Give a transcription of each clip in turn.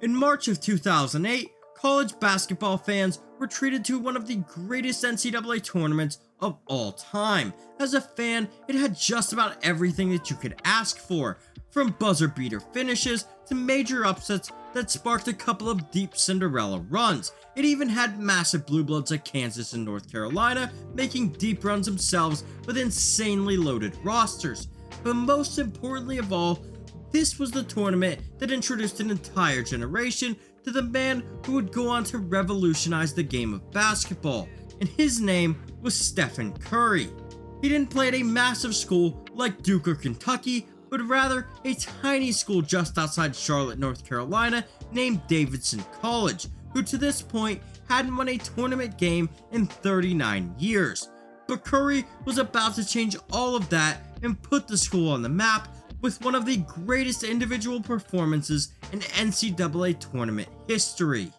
In March of 2008, college basketball fans were treated to one of the greatest NCAA tournaments of all time. As a fan, it had just about everything that you could ask for, from buzzer beater finishes to major upsets that sparked a couple of deep Cinderella runs. It even had massive blue bloods like Kansas and North Carolina making deep runs themselves with insanely loaded rosters. But most importantly of all, this was the tournament that introduced an entire generation to the man who would go on to revolutionize the game of basketball, and his name was Stephen Curry. He didn't play at a massive school like Duke or Kentucky, but rather a tiny school just outside Charlotte, North Carolina named Davidson College, who to this point hadn't won a tournament game in 39 years. But Curry was about to change all of that and put the school on the map with one of the greatest individual performances in NCAA tournament history.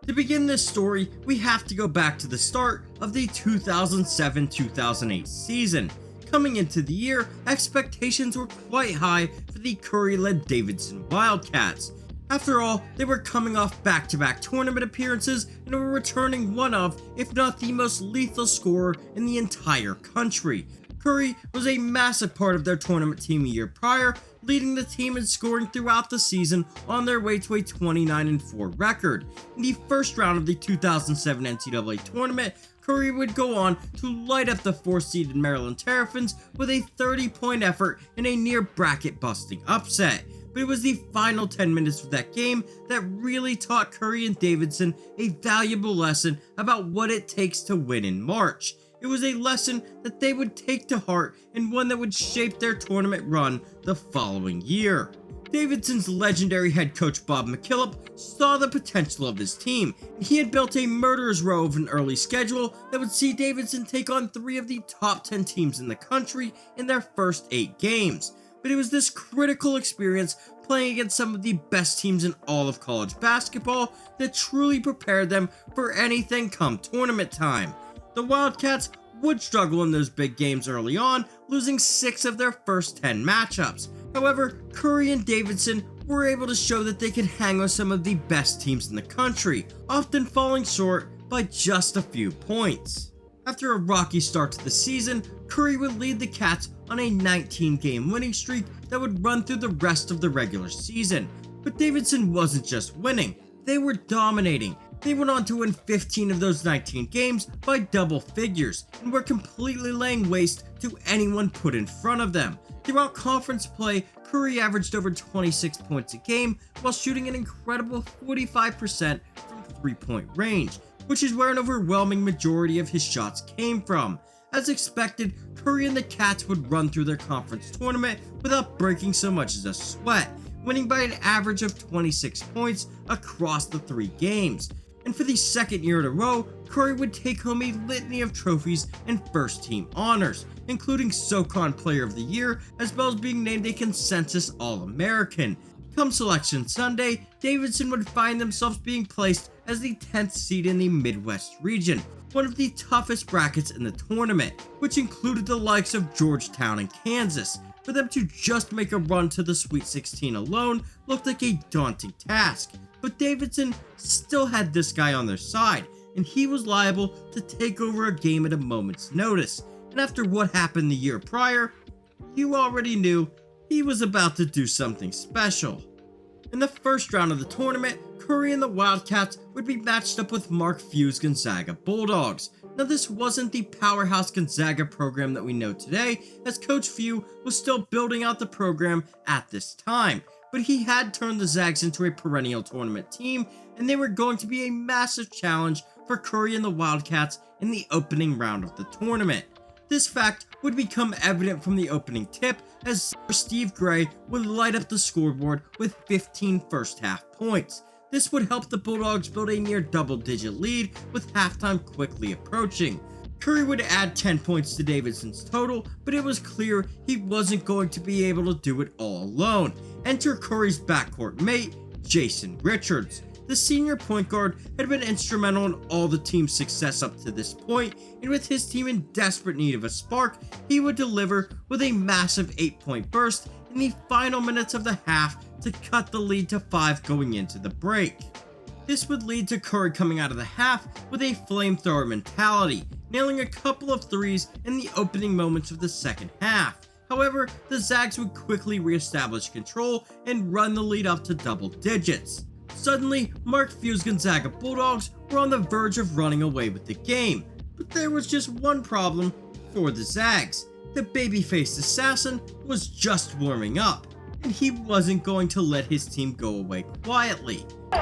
To begin this story, we have to go back to the start of the 2007-2008 season. Coming into the year, expectations were quite high for the Curry-led Davidson Wildcats. After all, they were coming off back-to-back tournament appearances and were returning one of, if not the most lethal scorer in the entire country. Curry was a massive part of their tournament team a year prior, leading the team in scoring throughout the season on their way to a 29-4 record. In the first round of the 2007 NCAA Tournament, Curry would go on to light up the 4th-seeded Maryland Terrapins with a 30-point effort in a near bracket-busting upset. But it was the final 10 minutes of that game that really taught Curry and Davidson a valuable lesson about what it takes to win in March. It was a lesson that they would take to heart and one that would shape their tournament run the following year. Davidson's legendary head coach Bob McKillop saw the potential of his team. He had built a murderer's row of an early schedule that would see Davidson take on 3 of the top 10 teams in the country in their first 8 games. But it was this critical experience playing against some of the best teams in all of college basketball that truly prepared them for anything come tournament time. The Wildcats would struggle in those big games early on, losing 6 of their first 10 matchups. However, Curry and Davidson were able to show that they could hang with some of the best teams in the country, often falling short by just a few points. After a rocky start to the season, Curry would lead the Cats on a 19-game winning streak that would run through the rest of the regular season. But Davidson wasn't just winning, they were dominating. They went on to win 15 of those 19 games by double figures and were completely laying waste to anyone put in front of them. Throughout conference play, Curry averaged over 26 points a game while shooting an incredible 45% from 3-point range, which is where an overwhelming majority of his shots came from. As expected, Curry and the Cats would run through their conference tournament without breaking so much as a sweat, winning by an average of 26 points across the 3 games. And for the second year in a row, Curry would take home a litany of trophies and first-team honors, including SoCon Player of the Year, as well as being named a consensus All-American. Come Selection Sunday, Davidson would find themselves being placed as the 10th seed in the Midwest region, one of the toughest brackets in the tournament, which included the likes of Georgetown and Kansas. For them to just make a run to the Sweet 16 alone looked like a daunting task. But Davidson still had this guy on their side, and he was liable to take over a game at a moment's notice. And after what happened the year prior, you already knew he was about to do something special. In the first round of the tournament, Curry and the Wildcats would be matched up with Mark Few's Gonzaga Bulldogs. Now, this wasn't the powerhouse Gonzaga program that we know today, as Coach Few was still building out the program at this time. But he had turned the Zags into a perennial tournament team, and they were going to be a massive challenge for Curry and the Wildcats in the opening round of the tournament. This fact would become evident from the opening tip, as Steve Gray would light up the scoreboard with 15 first-half points. This would help the Bulldogs build a near double-digit lead, with halftime quickly approaching. Curry would add 10 points to Davidson's total, but it was clear he wasn't going to be able to do it all alone. Enter Curry's backcourt mate, Jason Richards. The senior point guard had been instrumental in all the team's success up to this point, and with his team in desperate need of a spark, he would deliver with a massive 8-point burst in the final minutes of the half to cut the lead to 5 going into the break. This would lead to Curry coming out of the half with a flamethrower mentality, nailing a couple of threes in the opening moments of the second half. However, the Zags would quickly reestablish control and run the lead up to double digits. Suddenly, Mark Few's Gonzaga Bulldogs were on the verge of running away with the game, but there was just one problem for the Zags. The baby-faced assassin was just warming up, and he wasn't going to let his team go away quietly. He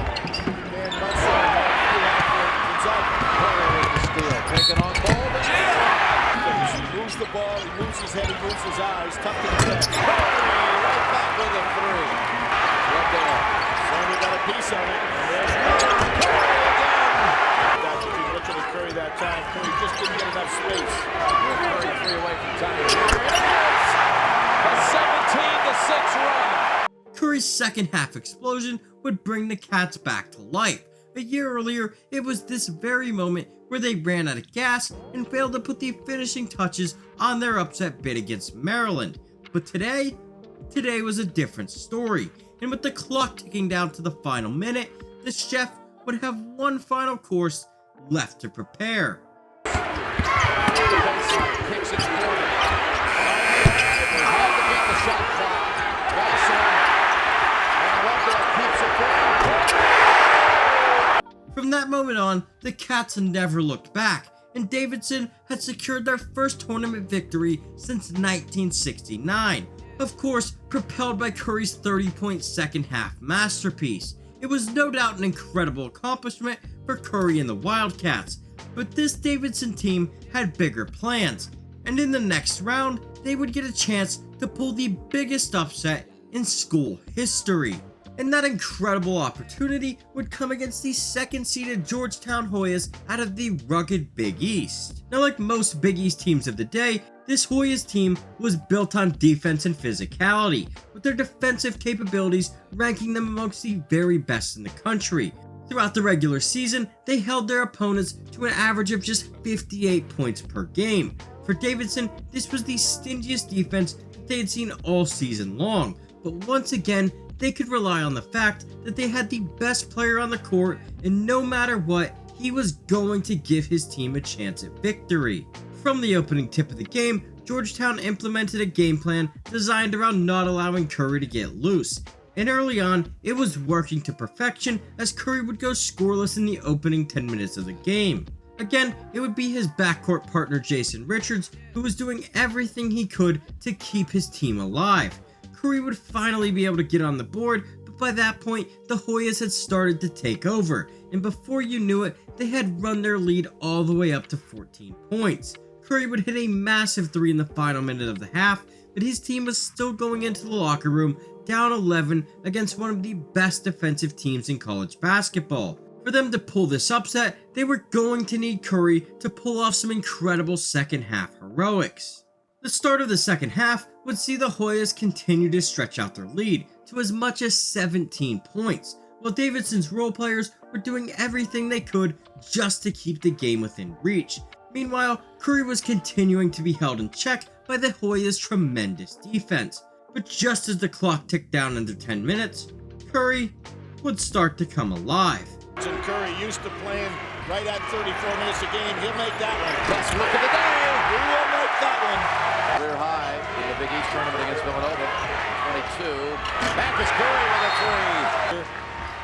moves the ball, he moves his head, he moves his eyes, tough to defend. Right back with a three. Right there. Sony got a piece of it. And there's Curry again. That's what he was looking at Curry that time. Curry just didn't get enough space. Curry 3 away from time. Here it is! A 17-6 run. Curry's second half explosion would bring the Cats back to life. A year earlier, it was this very moment where they ran out of gas and failed to put the finishing touches on their upset bid against Maryland. But today was a different story, and with the clock ticking down to the final minute, the chef would have one final course left to prepare. From that moment on, the Cats never looked back, and Davidson had secured their first tournament victory since 1969. Of course, propelled by Curry's 30-point second half masterpiece. It was no doubt an incredible accomplishment for Curry and the Wildcats, but this Davidson team had bigger plans, and in the next round, they would get a chance to pull the biggest upset in school history. And that incredible opportunity would come against the second-seeded Georgetown Hoyas out of the rugged Big East. Now, like most Big East teams of the day, this Hoyas team was built on defense and physicality, with their defensive capabilities ranking them amongst the very best in the country. Throughout the regular season, they held their opponents to an average of just 58 points per game. For Davidson, this was the stingiest defense that they had seen all season long, but once again, they could rely on the fact that they had the best player on the court, and no matter what, he was going to give his team a chance at victory. From the opening tip of the game, Georgetown implemented a game plan designed around not allowing Curry to get loose, and early on, it was working to perfection as Curry would go scoreless in the opening 10 minutes of the game. Again, it would be his backcourt partner Jason Richards who was doing everything he could to keep his team alive. Curry would finally be able to get on the board, but by that point, the Hoyas had started to take over, and before you knew it, they had run their lead all the way up to 14 points. Curry would hit a massive 3 in the final minute of the half, but his team was still going into the locker room down 11 against one of the best defensive teams in college basketball. For them to pull this upset, they were going to need Curry to pull off some incredible second half heroics. The start of the second half would see the Hoyas continue to stretch out their lead to as much as 17 points, while Davidson's role players were doing everything they could just to keep the game within reach. Meanwhile, Curry was continuing to be held in check by the Hoyas' tremendous defense. But just as the clock ticked down under 10 minutes, Curry would start to come alive. Curry used to playing right at 34 minutes a game. He'll make that one. Best look of the day. He will make that one. Career high in the Big East tournament against Villanova. 22. Back is Curry with a three.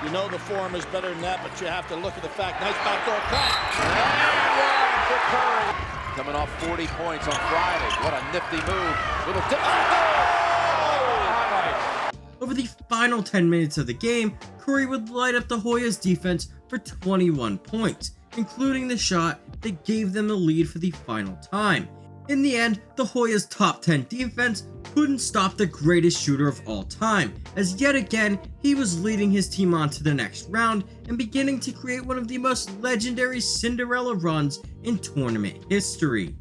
You know the form is better than that, but you have to look at the fact. Nice backdoor cut. And one for Curry. Coming off 40 points on Friday. What a nifty move. Little dip. Over the final 10 minutes of the game, Curry would light up the Hoyas' defense for 21 points, including the shot that gave them the lead for the final time. In the end, the Hoyas' top 10 defense couldn't stop the greatest shooter of all time, as yet again, he was leading his team on to the next round and beginning to create one of the most legendary Cinderella runs in tournament history.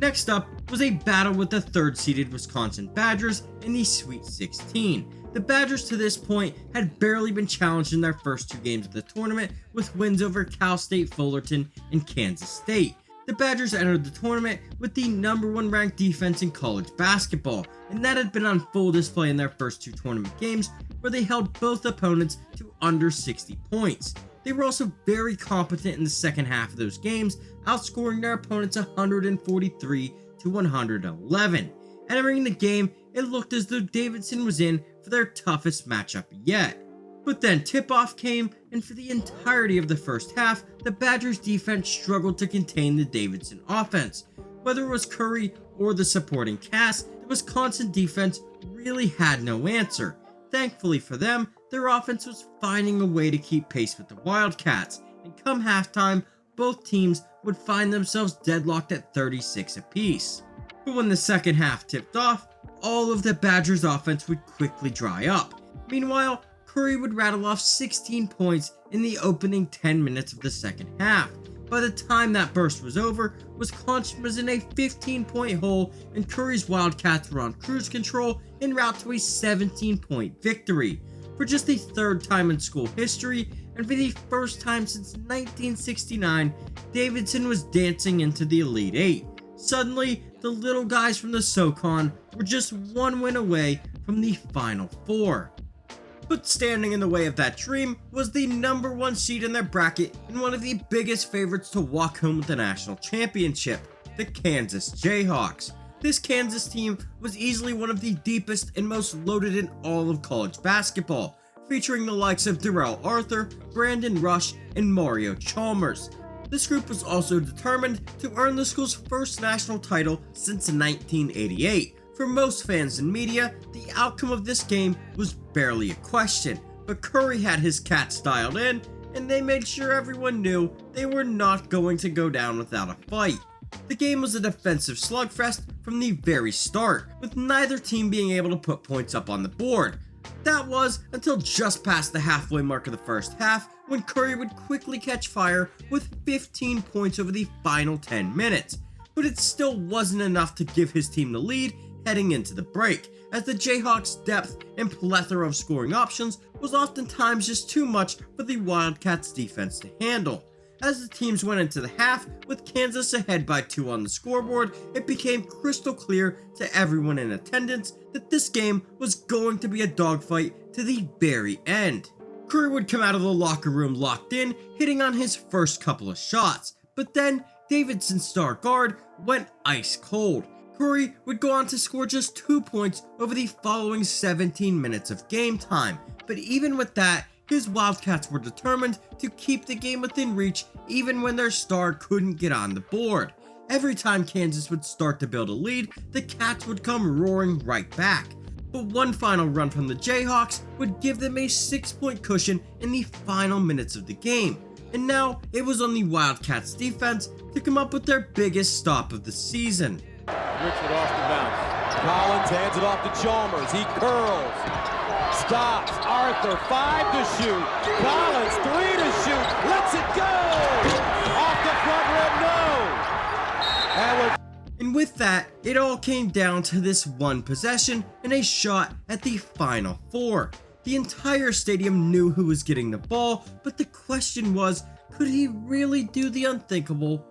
Next up was a battle with the third-seeded Wisconsin Badgers in the Sweet 16. The Badgers to this point had barely been challenged in their first 2 games of the tournament, with wins over Cal State Fullerton and Kansas State. The Badgers entered the tournament with the #1 ranked defense in college basketball, and that had been on full display in their first 2 tournament games, where they held both opponents to under 60 points. They were also very competent in the second half of those games, outscoring their opponents 143 to 111. Entering the game, it looked as though Davidson was in for their toughest matchup yet. But then tip-off came, and for the entirety of the first half, the Badgers defense struggled to contain the Davidson offense. Whether it was Curry or the supporting cast, the Wisconsin defense really had no answer. Thankfully for them, their offense was finding a way to keep pace with the Wildcats, and come halftime, both teams would find themselves deadlocked at 36 apiece. But when the second half tipped off, all of the Badgers' offense would quickly dry up. Meanwhile, Curry would rattle off 16 points in the opening 10 minutes of the second half. By the time that burst was over, Wisconsin was in a 15-point hole, and Curry's Wildcats were on cruise control en route to a 17-point victory. For just the third time in school history, and for the first time since 1969, Davidson was dancing into the Elite Eight. Suddenly, the little guys from the SoCon were just one win away from the Final Four. But standing in the way of that dream was the number one seed in their bracket and one of the biggest favorites to walk home with the national championship, the Kansas Jayhawks. This Kansas team was easily one of the deepest and most loaded in all of college basketball, featuring the likes of Darrell Arthur, Brandon Rush, and Mario Chalmers. This group was also determined to earn the school's first national title since 1988. For most fans and media, the outcome of this game was barely a question, but Curry had his Cats dialed in, and they made sure everyone knew they were not going to go down without a fight. The game was a defensive slugfest from the very start, with neither team being able to put points up on the board. That was until just past the halfway mark of the first half, when Curry would quickly catch fire with 15 points over the final 10 minutes. But it still wasn't enough to give his team the lead heading into the break, as the Jayhawks' depth and plethora of scoring options was oftentimes just too much for the Wildcats' defense to handle. As the teams went into the half, with Kansas ahead by 2 on the scoreboard, it became crystal clear to everyone in attendance that this game was going to be a dogfight to the very end. Curry would come out of the locker room locked in, hitting on his first couple of shots, but then Davidson's star guard went ice cold. Curry would go on to score just 2 points over the following 17 minutes of game time, but even with that, his Wildcats were determined to keep the game within reach even when their star couldn't get on the board. Every time Kansas would start to build a lead, the Cats would come roaring right back. But one final run from the Jayhawks would give them a 6-point cushion in the final minutes of the game. And now it was on the Wildcats defense to come up with their biggest stop of the season. Richard off the bounce. Collins hands it off to Chalmers. He curls. Stops. Arthur, 5 to shoot. Collins, 3 to shoot. Lets it go. Off the front rim, no. And with that, it all came down to this one possession and a shot at the Final Four. The entire stadium knew who was getting the ball, but the question was, could he really do the unthinkable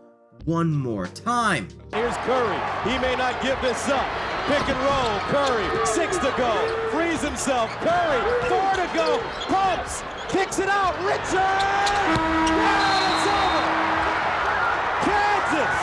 one more time? Here's Curry. He may not give this up. Pick and roll. Curry, 6 to go. Frees himself. Curry, 4 to go. Pumps. Kicks it out. Richard! And it's over. Kansas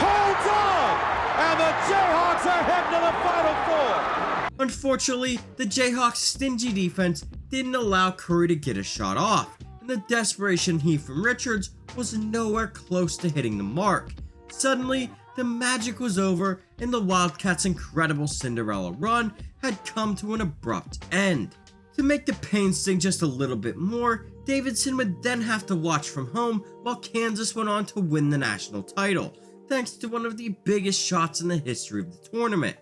holds on. And the Jayhawks are heading to the Final Four. Unfortunately, the Jayhawks' stingy defense didn't allow Curry to get a shot off, and the desperation heat from Richards was nowhere close to hitting the mark. Suddenly, the magic was over, and the Wildcats' incredible Cinderella run had come to an abrupt end. To make the pain sting just a little bit more, Davidson would then have to watch from home while Kansas went on to win the national title, thanks to one of the biggest shots in the history of the tournament.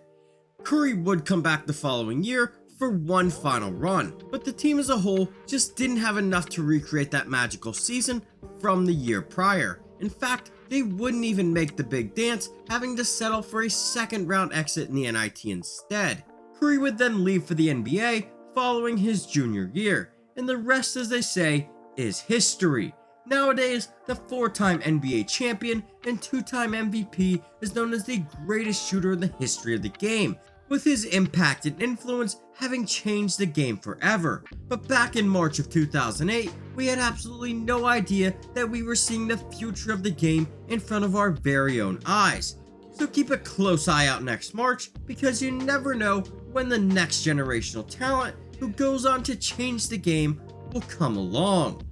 Curry would come back the following year for one final run, but the team as a whole just didn't have enough to recreate that magical season from the year prior. In fact, they wouldn't even make the big dance, having to settle for a second round exit in the NIT instead. Curry would then leave for the NBA following his junior year, and the rest, as they say, is history. Nowadays, the 4-time NBA champion and 2-time MVP is known as the greatest shooter in the history of the game, with his impact and influence having changed the game forever. But back in March of 2008, we had absolutely no idea that we were seeing the future of the game in front of our very own eyes. So keep a close eye out next March, because you never know when the next generational talent who goes on to change the game will come along.